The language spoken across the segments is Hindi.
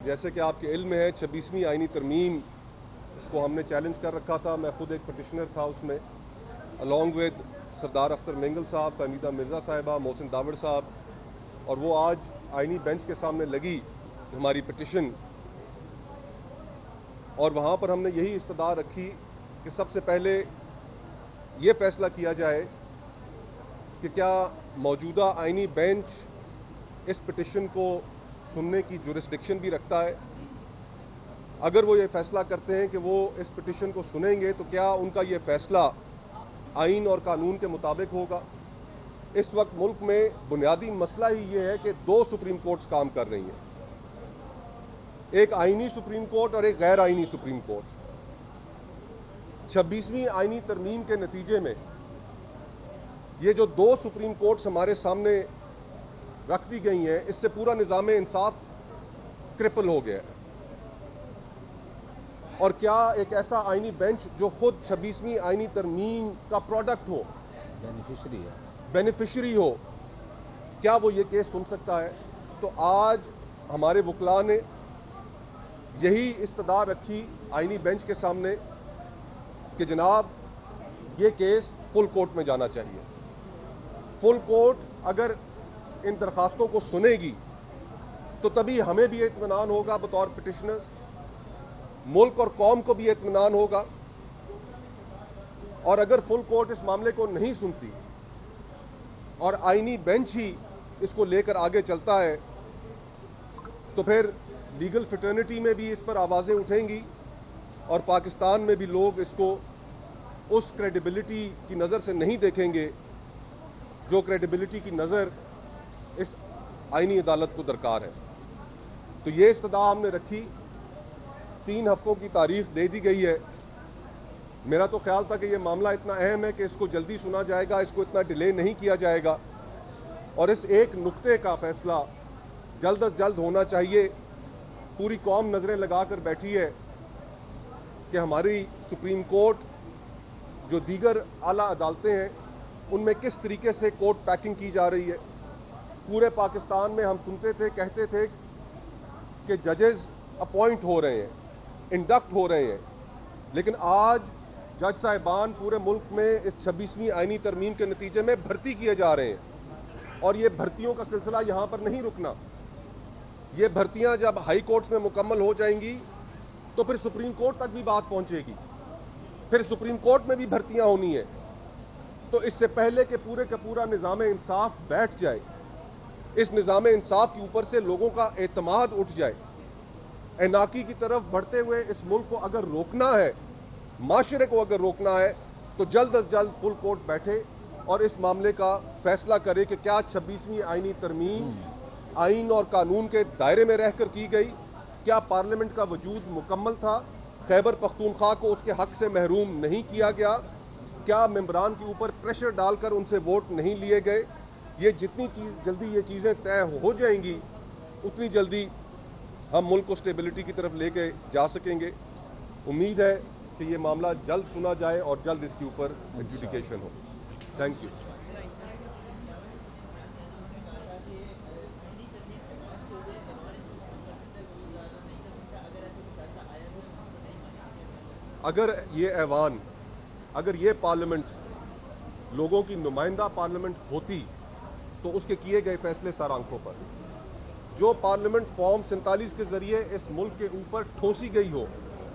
जैसे कि आपके इल्म में है 26वीं आईनी तरमीम को हमने चैलेंज कर रखा था। मैं खुद एक पटिशनर था उसमें, अलॉन्ग विद सरदार अख्तर मेंगल साहब, फहमीदा मिर्ज़ा साहिबा, मोहसिन दावड़ साहब, और वो आज आईनी बेंच के सामने लगी हमारी पटिशन, और वहाँ पर हमने यही इस्तदा रखी कि सबसे पहले ये फैसला किया जाए कि क्या मौजूदा आईनी बेंच इस पटिशन को सुनने की जुरिस्डिक्शन भी रखता है। अगर वो ये फैसला करते हैं कि वो इस पिटिशन को सुनेंगे तो क्या उनका ये फैसला आइन और कानून के मुताबिक होगा। इस वक्त मुल्क में बुनियादी मसला ही ये है कि दो सुप्रीम कोर्ट्स काम कर रही हैं, एक आइनी सुप्रीम कोर्ट और एक गैर आइनी सुप्रीम कोर्ट। 26वीं आइनी तरमीम के नतीजे में ये जो दो सुप्रीम कोर्ट्स हमारे सामने रख दी गई हैं, इससे पूरा निज़ाम इंसाफ क्रिपल हो गया है। और क्या एक ऐसा आईनी बेंच जो खुद 26वीं आईनी तरमीम का प्रोडक्ट हो, बेनिफिशरी हो, क्या वो ये केस सुन सकता है। तो आज हमारे वकला ने यही इस्तदा रखी आईनी बेंच के सामने कि जनाब ये केस फुल कोर्ट में जाना चाहिए। फुल कोर्ट अगर इन दरखास्तों को सुनेगी तो तभी हमें भी इत्मीनान होगा बतौर पिटिशनर्स, मुल्क और कौम को भी इत्मीनान होगा। और अगर फुल कोर्ट इस मामले को नहीं सुनती और आईनी बेंच ही इसको लेकर आगे चलता है तो फिर लीगल फ्रेटर्निटी में भी इस पर आवाज़ें उठेंगी और पाकिस्तान में भी लोग इसको उस क्रेडिबिलिटी की नज़र से नहीं देखेंगे जो क्रेडिबिलिटी की नज़र इस आईनी अदालत को दरकार है। तो ये इस्तदा हमने रखी, 3 हफ्तों की तारीख दे दी गई है। मेरा तो ख्याल था कि ये मामला इतना अहम है कि इसको जल्दी सुना जाएगा, इसको इतना डिले नहीं किया जाएगा और इस एक नुक्ते का फैसला जल्द अज जल्द होना चाहिए। पूरी कौम नज़रें लगा कर बैठी है कि हमारी सुप्रीम कोर्ट जो दीगर आला अदालतें हैं उनमें किस तरीके से कोर्ट पैकिंग की जा रही है। पूरे पाकिस्तान में हम सुनते थे, कहते थे कि जजेस अपॉइंट हो रहे हैं, इंडक्ट हो रहे हैं, लेकिन आज जज साहिबान पूरे मुल्क में इस 26वीं आईनी तरमीम के नतीजे में भर्ती किए जा रहे हैं। और ये भर्तियों का सिलसिला यहाँ पर नहीं रुकना। ये भर्तियाँ जब हाई कोर्ट्स में मुकम्मल हो जाएंगी तो फिर सुप्रीम कोर्ट तक भी बात पहुँचेगी, फिर सुप्रीम कोर्ट में भी भर्तियाँ होनी है। तो इससे पहले कि पूरे का पूरा निज़ाम इंसाफ बैठ जाए, इस निज़ाम इंसाफ के ऊपर से लोगों का एतमाद उठ जाए, एनाकी की तरफ बढ़ते हुए इस मुल्क को अगर रोकना है, माशरे को अगर रोकना है, तो जल्द अज जल्द फुल कोर्ट बैठे और इस मामले का फैसला करे कि क्या 26वीं आईनी तरमीम आइन और कानून के दायरे में रहकर की गई, क्या पार्लियामेंट का वजूद मुकम्मल था, खैबर पख्तूनख्वा को उसके हक से महरूम नहीं किया गया, क्या मेंबरान के ऊपर प्रेशर डालकर उनसे वोट नहीं लिए गए। ये जितनी जल्दी ये चीज़ें तय हो जाएंगी उतनी जल्दी हम मुल्क को स्टेबिलिटी की तरफ लेके जा सकेंगे। उम्मीद है कि ये मामला जल्द सुना जाए और जल्द इसके ऊपर एडजुडिकेशन हो। Thank you. अगर ये ऐवान, अगर ये पार्लियामेंट लोगों की नुमाइंदा पार्लियामेंट होती तो उसके किए गए फैसले सर आंखों पर। जो पार्लियामेंट फॉर्म 47 के जरिए इस मुल्क के ऊपर ठोसी गई हो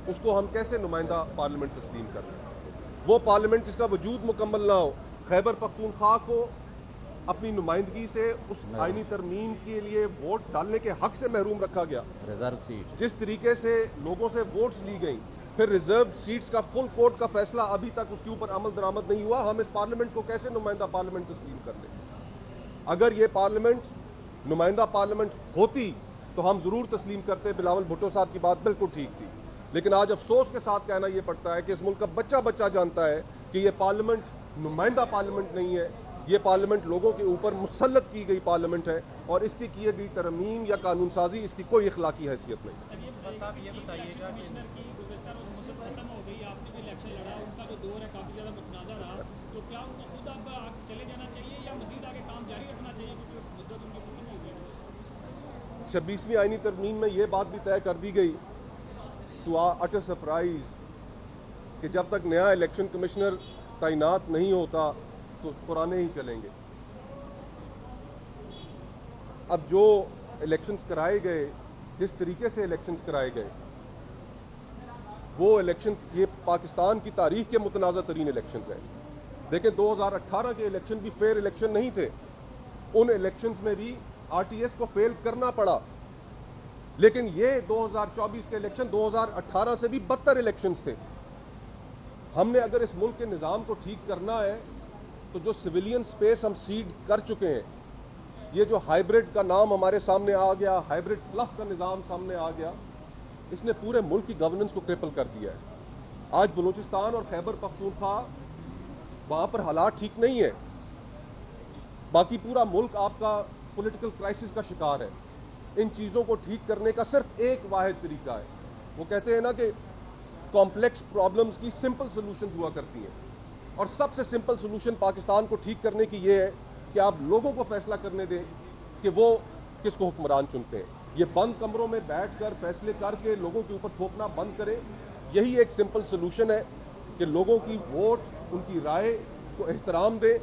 उसको हम कैसे नुमाइंदा पार्लियामेंट तस्लीम कर लें। वो पार्लियामेंट जिसका वजूद मुकम्मल ना हो, खैबर पख्तूनख्वा को अपनी नुमाइंदगी से उस आईनी तरमीम के लिए वोट डालने के हक से महरूम रखा गया, रिजर्व सीट, जिस तरीके से लोगों से वोट्स ली गई, फिर रिजर्व सीट्स का फुल कोर्ट का फैसला अभी तक उसके ऊपर अमल दरामद नहीं हुआ। हम इस पार्लियामेंट को कैसे नुमाइंदा पार्लियामेंट तस्लीम कर लें। अगर ये पार्लियामेंट नुमाइंदा पार्लियामेंट होती तो हम ज़रूर तस्लीम करते। बिलावल भुट्टो साहब की बात बिल्कुल ठीक थी, लेकिन आज अफसोस के साथ कहना यह पड़ता है कि इस मुल्क का बच्चा बच्चा जानता है कि यह पार्लियामेंट नुमाइंदा पार्लियामेंट नहीं है, ये पार्लियामेंट लोगों के ऊपर मुसल्लत की गई पार्लियामेंट है और इसकी की गई तरमीम या कानून साजी इसकी कोई इखलाकी हैसियत नहीं। 26वीं आईनी तरमीम में ये बात भी तय कर दी गई, टू आवर अटर सरप्राइज, कि जब तक नया इलेक्शन कमिश्नर तैनात नहीं होता तो पुराने ही चलेंगे। अब जो इलेक्शंस कराए गए, जिस तरीके से इलेक्शंस कराए गए, वो इलेक्शंस ये पाकिस्तान की तारीख के मुतनाज़ा तरीन इलेक्शंस हैं। देखें 2018 के इलेक्शन भी फेयर इलेक्शन नहीं थे, उन इलेक्शंस में भी आरटीएस को फेल करना पड़ा। लेकिन ये 2024 के इलेक्शन 2018 से भी बदतर इलेक्शंस थे। हमने अगर इस मुल्क के निज़ाम को ठीक करना है तो जो सिविलियन स्पेस हम सीड कर चुके हैं, ये जो हाइब्रिड का नाम हमारे सामने आ गया, हाइब्रिड प्लस का निज़ाम सामने आ गया, इसने पूरे मुल्क की गवर्नेंस को क्रिपल कर दिया है। आज बलूचिस्तान और खैबर पख्तूनख्वा, वहाँ पर हालात ठीक नहीं है, बाकी पूरा मुल्क आपका पॉलिटिकल क्राइसिस का शिकार है। इन चीज़ों को ठीक करने का सिर्फ एक वाहिद तरीका है। वो कहते हैं ना कि कॉम्प्लेक्स प्रॉब्लम्स की सिंपल सॉल्यूशंस हुआ करती हैं, और सबसे सिंपल सॉल्यूशन पाकिस्तान को ठीक करने की ये है कि आप लोगों को फैसला करने दें कि वो किसको हुक्मरान चुनते हैं। ये बंद कमरों में बैठकर फैसले करके लोगों के ऊपर थोपना बंद करें। यही एक सिंपल सॉल्यूशन है कि लोगों की वोट, उनकी राय को एहतराम दें।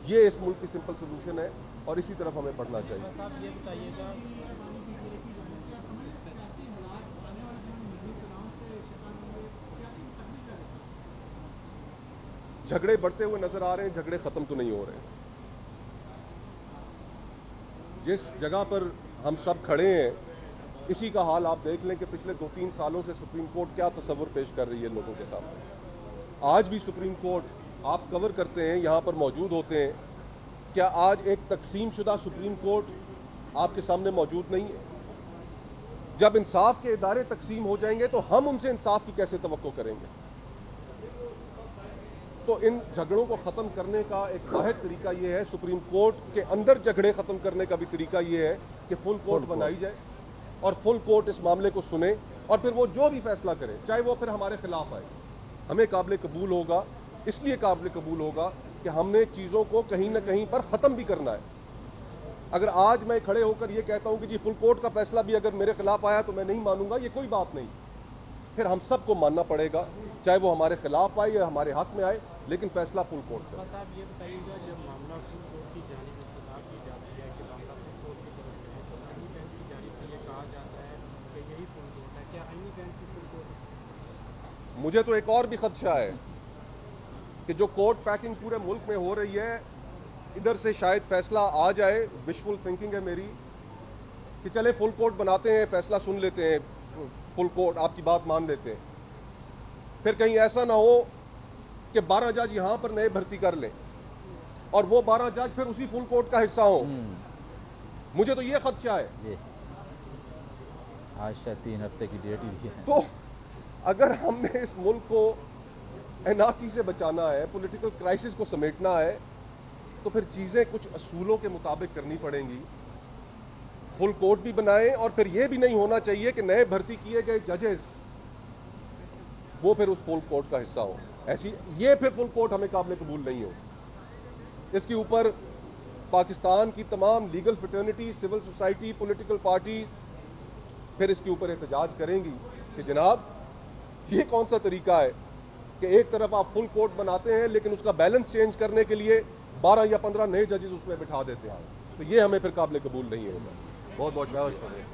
ये इस मुल्क की सिंपल सॉल्यूशन है और इसी तरफ हमें बढ़ना चाहिए। साहब ये बताइएगा, झगड़े बढ़ते हुए नजर आ रहे हैं, झगड़े खत्म तो नहीं हो रहे हैं। जिस जगह पर हम सब खड़े हैं, इसी का हाल आप देख लें कि पिछले 2-3 सालों से सुप्रीम कोर्ट क्या तस्वर पेश कर रही है लोगों के सामने। आज भी सुप्रीम कोर्ट आप कवर करते हैं, यहाँ पर मौजूद होते हैं। क्या आज एक तकसीम शुदा सुप्रीम कोर्ट आपके सामने मौजूद नहीं है? जब इंसाफ के इदारे तकसीम हो जाएंगे तो हम उनसे इंसाफ की कैसे तवक्को करेंगे? तो इन झगड़ों को ख़त्म करने का एक वाहिद तरीका ये है, सुप्रीम कोर्ट के अंदर झगड़े ख़त्म करने का भी तरीका ये है कि फुल कोर्ट बनाई जाए और फुल कोर्ट इस मामले को सुने और फिर वो जो भी फैसला करे, चाहे वो फिर हमारे खिलाफ आए, हमें काबिल कबूल होगा। इसलिए काबिल कबूल होगा कि हमने चीज़ों को कहीं ना कहीं पर ख़त्म भी करना है। अगर आज मैं खड़े होकर ये कहता हूँ कि जी फुल कोर्ट का फैसला भी अगर मेरे खिलाफ आया तो मैं नहीं मानूंगा, ये कोई बात नहीं। फिर हम सबको मानना पड़ेगा, चाहे वो हमारे खिलाफ आए या हमारे हक में आए, लेकिन फैसला फुल कोर्ट से। साहब ये बताइएगा, जब मामला फुल कोर्ट की जानिब इस्तदा की जाती है कि मामला फुल कोर्ट की तरफ जाए, तो आईनी बेंच की जानिब से ये कहा जाता है कि यही फुल कोर्ट है। क्या आईनी बेंच की फुल कोर्ट? मुझे तो एक और भी खदशा है कि जो कोर्ट पैकिंग पूरे मुल्क में हो रही है, इधर से शायद फैसला आ जाए। विशफुल थिंकिंग है मेरी कि चले फुल कोर्ट बनाते हैं, फैसला सुन लेते हैं, फुल कोर्ट आपकी बात मान लेते हैं, फिर कहीं ऐसा ना हो कि 12 जज यहां पर नए भर्ती कर लें और वो 12 जज फिर उसी फुल कोर्ट का हिस्सा हो। मुझे तो ये खदशा है। आज शायद 3 हफ्ते की डेट ही दी है। तो अगर हमने इस मुल्क को एनाकी से बचाना है, पॉलिटिकल क्राइसिस को समेटना है, तो फिर चीज़ें कुछ असूलों के मुताबिक करनी पड़ेंगी। फुल कोर्ट भी बनाएं और फिर यह भी नहीं होना चाहिए कि नए भर्ती किए गए जजेस वो फिर उस फुल कोर्ट का हिस्सा हो। ऐसी ये फिर फुल कोर्ट हमें काबिल कबूल नहीं हो। इसके ऊपर पाकिस्तान की तमाम legal fraternity, civil society, political parties फिर इसके ऊपर एहतजाज करेंगी कि जनाब ये कौन सा तरीका है कि एक तरफ आप फुल कोर्ट बनाते हैं लेकिन उसका बैलेंस चेंज करने के लिए 12 या 15 नए जजेस उसमें बिठा देते हैं। तो ये हमें फिर काबिल कबूल नहीं होगा। बहुत बहुत शुक्रिया।